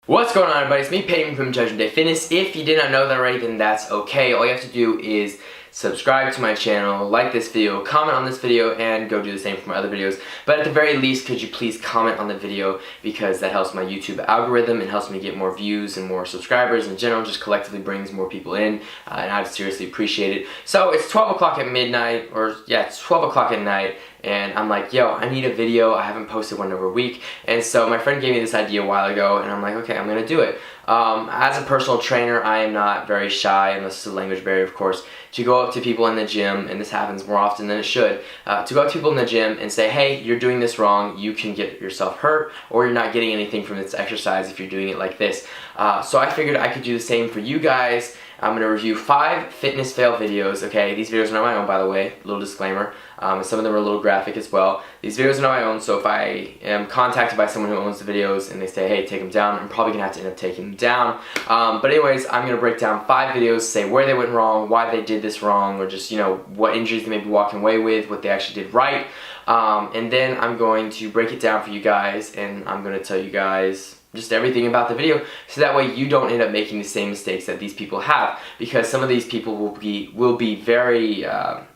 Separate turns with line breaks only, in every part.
What's going on, everybody? It's me, Peyton from Judgment Day Fitness. If you did not know that already, then that's okay. All you have to do is subscribe to my channel, like this video, comment on this video, and go do the same for my other videos. But at the very least, could you please comment on the video, because that helps my YouTube algorithm and helps me get more views and more subscribers in general, just collectively brings more people in, and I'd seriously appreciate it. So it's 12 o'clock at midnight, it's 12 o'clock at night, and I'm like, yo, I need a video. I haven't posted one over a week. And so my friend gave me this idea a while ago, and I'm like, okay, I'm gonna do it. As a personal trainer, I am not very shy, unless it's a language barrier, of course, to go up to people in the gym, and this happens more often than it should, to go up to people in the gym and say, hey, you're doing this wrong, you can get yourself hurt, or you're not getting anything from this exercise if you're doing it like this. So I figured I could do the same for you guys. I'm going to review 5 fitness fail videos, okay? These videos are not my own, by the way, little disclaimer. Some of them are a little graphic as well. These videos are not my own, so if I am contacted by someone who owns the videos and they say, hey, take them down, I'm probably going to have to end up taking them down. But anyways, I'm going to break down 5 videos, say where they went wrong, why they did this wrong, or just, you know, what injuries they may be walking away with, what they actually did right. And then I'm going to break it down for you guys, and I'm going to tell you guys just everything about the video, so that way you don't end up making the same mistakes that these people have, because some of these people will be very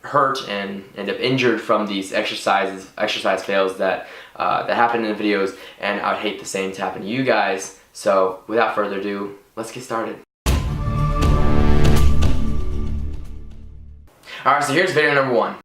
hurt and end up injured from these exercise fails that happen in the videos, and I would hate the same to happen to you guys. So without further ado, let's get started. Alright, so here's video number 1.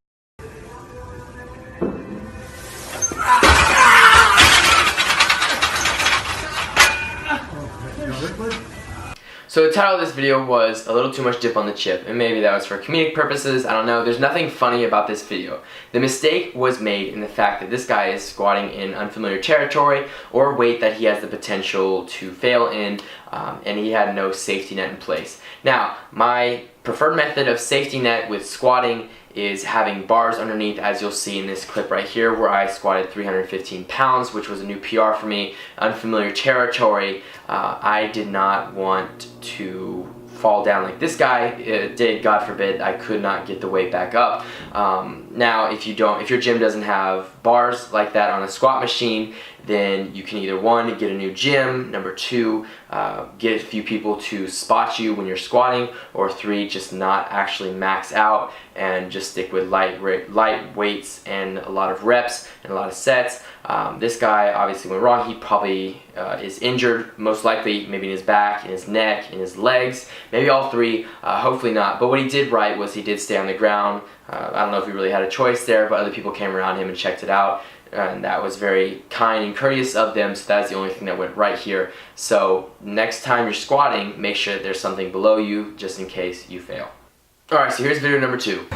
So the title of this video was A Little Too Much Dip on the Chip, and maybe that was for comedic purposes, I don't know. There's nothing funny about this video. The mistake was made in the fact that this guy is squatting in unfamiliar territory, or weight that he has the potential to fail in, and he had no safety net in place. Now, my preferred method of safety net with squatting is having bars underneath, as you'll see in this clip right here, where I squatted 315 pounds, which was a new PR for me. Unfamiliar territory. I did not want to fall down like this guy did. God forbid, I could not get the weight back up. Now, if your gym doesn't have bars like that on a squat machine, then you can either 1, get a new gym, number 2, get a few people to spot you when you're squatting, or 3, just not actually max out and just stick with light weights and a lot of reps and a lot of sets. This guy obviously went wrong. He probably is injured, most likely, maybe in his back, in his neck, in his legs, maybe all 3, hopefully not. But what he did right was he did stay on the ground. I don't know if he really had a choice there, but other people came around him and checked it out, and that was very kind and courteous of them, so that's the only thing that went right here. So next time you're squatting, make sure that there's something below you, just in case you fail. Alright, so here's video number 2.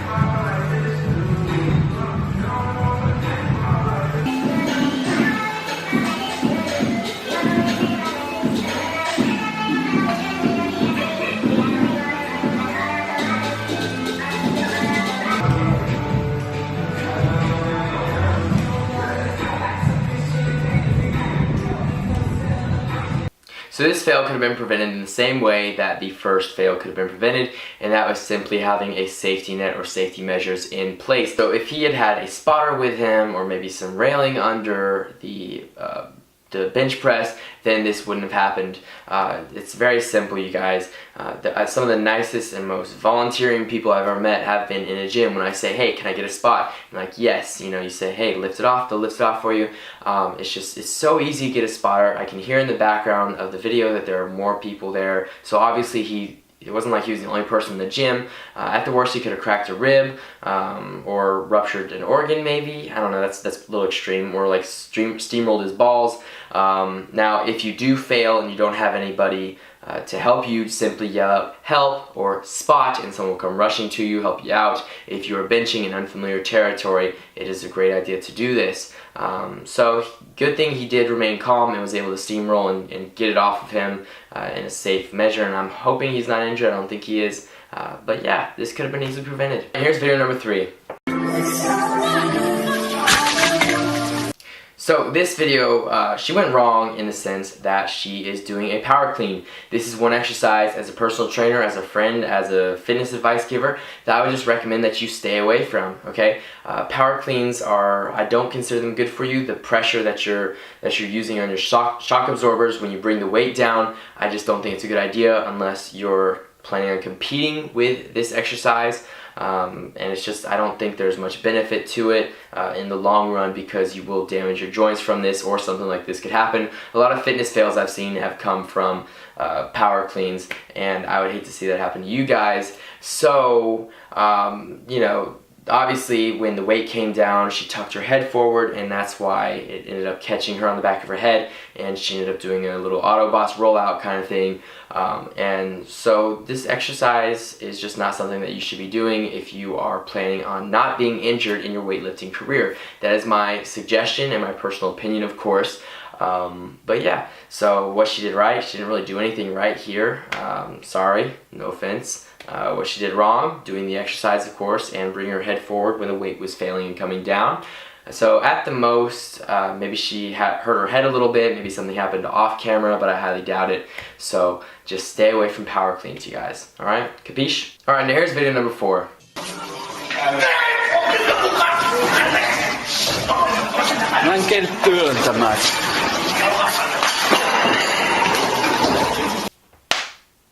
So this fail could have been prevented in the same way that the first fail could have been prevented, and that was simply having a safety net or safety measures in place. So if he had had a spotter with him, or maybe some railing under the bench press, then this wouldn't have happened. It's very simple, you guys. Some of the nicest and most volunteering people I've ever met have been in a gym. When I say, hey, can I get a spot? I'm like, yes. You know, you say, hey, lift it off. They'll lift it off for you. It's so easy to get a spotter. I can hear in the background of the video that there are more people there. So obviously it wasn't like he was the only person in the gym. At the worst, he could have cracked a rib, or ruptured an organ maybe. I don't know, that's a little extreme. Or like steamrolled his balls. Now, if you do fail and you don't have anybody to help you, simply yell out help or spot, and someone will come rushing to you, help you out. If you are benching in unfamiliar territory, it is a great idea to do this. So good thing he did remain calm and was able to steamroll and get it off of him in a safe measure, and I'm hoping he's not injured. I don't think he is, but yeah, this could have been easily prevented. And here's video number 3. So So this video, she went wrong in the sense that she is doing a power clean. This is one exercise as a personal trainer, as a friend, as a fitness advice giver that I would just recommend that you stay away from, okay? Power cleans are, I don't consider them good for you. The pressure that you're using on your shock absorbers when you bring the weight down, I just don't think it's a good idea unless you're planning on competing with this exercise. And it's just, I don't think there's much benefit to it in the long run because you will damage your joints from this, or something like this could happen. A lot of fitness fails I've seen have come from power cleans, and I would hate to see that happen to you guys. So, you know, obviously when the weight came down, she tucked her head forward, and that's why it ended up catching her on the back of her head, and she ended up doing a little Autobots rollout kind of thing. And so this exercise is just not something that you should be doing if you are planning on not being injured in your weightlifting career. That is my suggestion and my personal opinion, of course. But yeah, so what she did right, she didn't really do anything right here. Sorry, no offense. What she did wrong, doing the exercise, of course, and bringing her head forward when the weight was failing and coming down. So at the most, maybe she hurt her head a little bit, maybe something happened off camera, but I highly doubt it. So just stay away from power cleans, you guys. Alright? Capiche? Alright, now here's video number 4.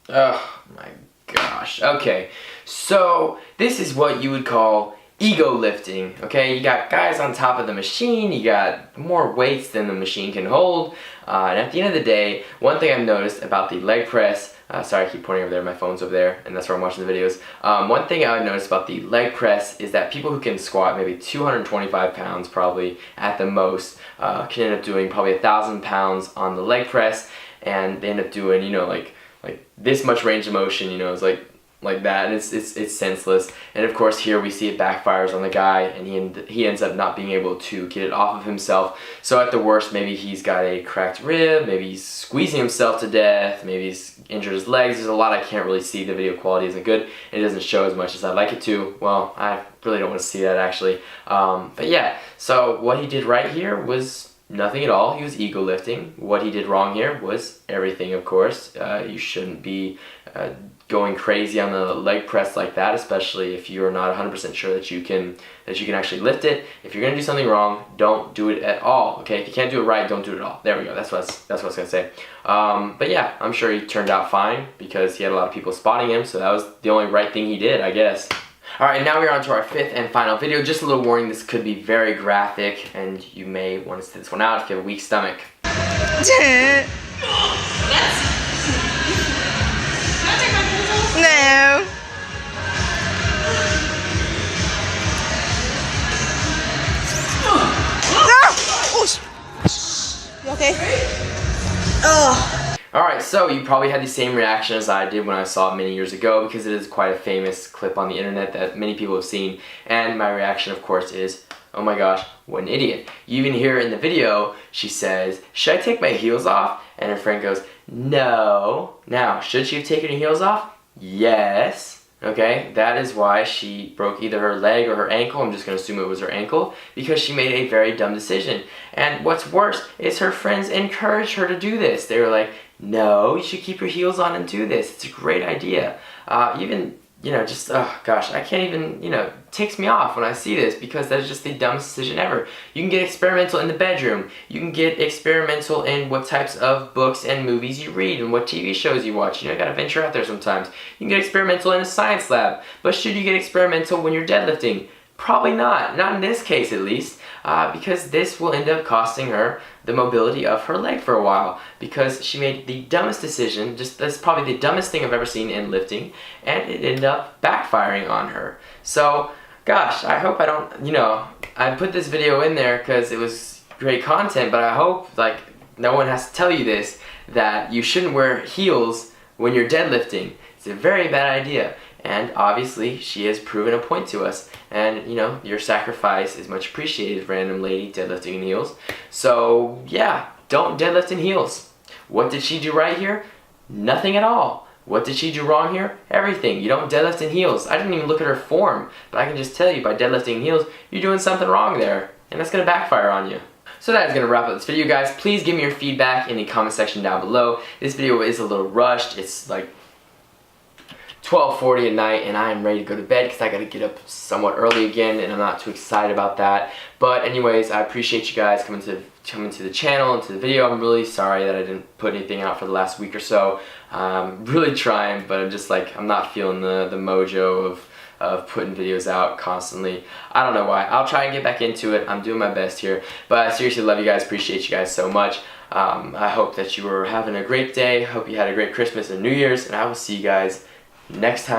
Oh my gosh. Okay, so this is what you would call ego lifting, okay? You got guys on top of the machine, you got more weights than the machine can hold, and at the end of the day, one thing I've noticed about the leg press, sorry I keep pointing over there, my phone's over there, and that's where I'm watching the videos. One thing I've noticed about the leg press is that people who can squat maybe 225 pounds probably at the most, can end up doing probably 1,000 pounds on the leg press, and they end up doing, you know, like this much range of motion, you know, it's like that, and it's senseless. And of course here we see it backfires on the guy, and he ends up not being able to get it off of himself. So at the worst, maybe he's got a cracked rib, maybe he's squeezing himself to death, maybe he's injured his legs. There's a lot I can't really see. The video quality isn't good, and it doesn't show as much as I'd like it to. Well, I really don't want to see that actually. But yeah, so what he did right here was nothing at all. He was ego lifting. What he did wrong here was everything, of course. You shouldn't be going crazy on the leg press like that, especially if you're not 100% sure that you can actually lift it. If you're gonna do something wrong, don't do it at all. Okay, if you can't do it right, don't do it at all. There we go. That's what I was gonna say. But yeah, I'm sure he turned out fine because he had a lot of people spotting him, so that was the only right thing he did, I guess. Alright, now we're on to our 5th and final video. Just a little warning, this could be very graphic, and you may want to sit this one out if you have a weak stomach.
No. You okay?
Alright, so you probably had the same reaction as I did when I saw it many years ago, because it is quite a famous clip on the internet that many people have seen, and my reaction, of course, is, oh my gosh, what an idiot. You even hear in the video, she says, should I take my heels off? And her friend goes, no. Now, should she have taken her heels off? Yes. Okay, that is why she broke either her leg or her ankle. I'm just going to assume it was her ankle, because she made a very dumb decision. And what's worse is her friends encouraged her to do this. They were like, no, you should keep your heels on and do this. It's a great idea. Even, you know, just, oh gosh, I can't even, you know, it ticks me off when I see this, because that's just the dumbest decision ever. You can get experimental in the bedroom. You can get experimental in what types of books and movies you read and what TV shows you watch. You know, you gotta venture out there sometimes. You can get experimental in a science lab. But should you get experimental when you're deadlifting? Probably not. Not in this case, at least. Because this will end up costing her the mobility of her leg for a while, because she made the dumbest decision. That's probably the dumbest thing I've ever seen in lifting, and it ended up backfiring on her. So, gosh, I hope I don't, you know, I put this video in there because it was great content, but I hope, like, no one has to tell you this, that you shouldn't wear heels when you're deadlifting. It's a very bad idea. And obviously, she has proven a point to us. And, you know, your sacrifice is much appreciated, random lady deadlifting in heels. So, yeah, don't deadlift in heels. What did she do right here? Nothing at all. What did she do wrong here? Everything. You don't deadlift in heels. I didn't even look at her form, but I can just tell you by deadlifting in heels, you're doing something wrong there. And that's going to backfire on you. So that is going to wrap up this video, guys. Please give me your feedback in the comment section down below. This video is a little rushed. It's like 12:40 at night and I am ready to go to bed because I got to get up somewhat early again, and I'm not too excited about that. But anyways, I appreciate you guys coming to the channel and to the video. I'm really sorry that I didn't put anything out for the last week or so. Really trying, but I'm just like, I'm not feeling the mojo of putting videos out constantly. I don't know why. I'll try and get back into it. I'm doing my best here. But I seriously love you guys. Appreciate you guys so much. I hope that you were having a great day. Hope you had a great Christmas and New Year's, and I will see you guys next time.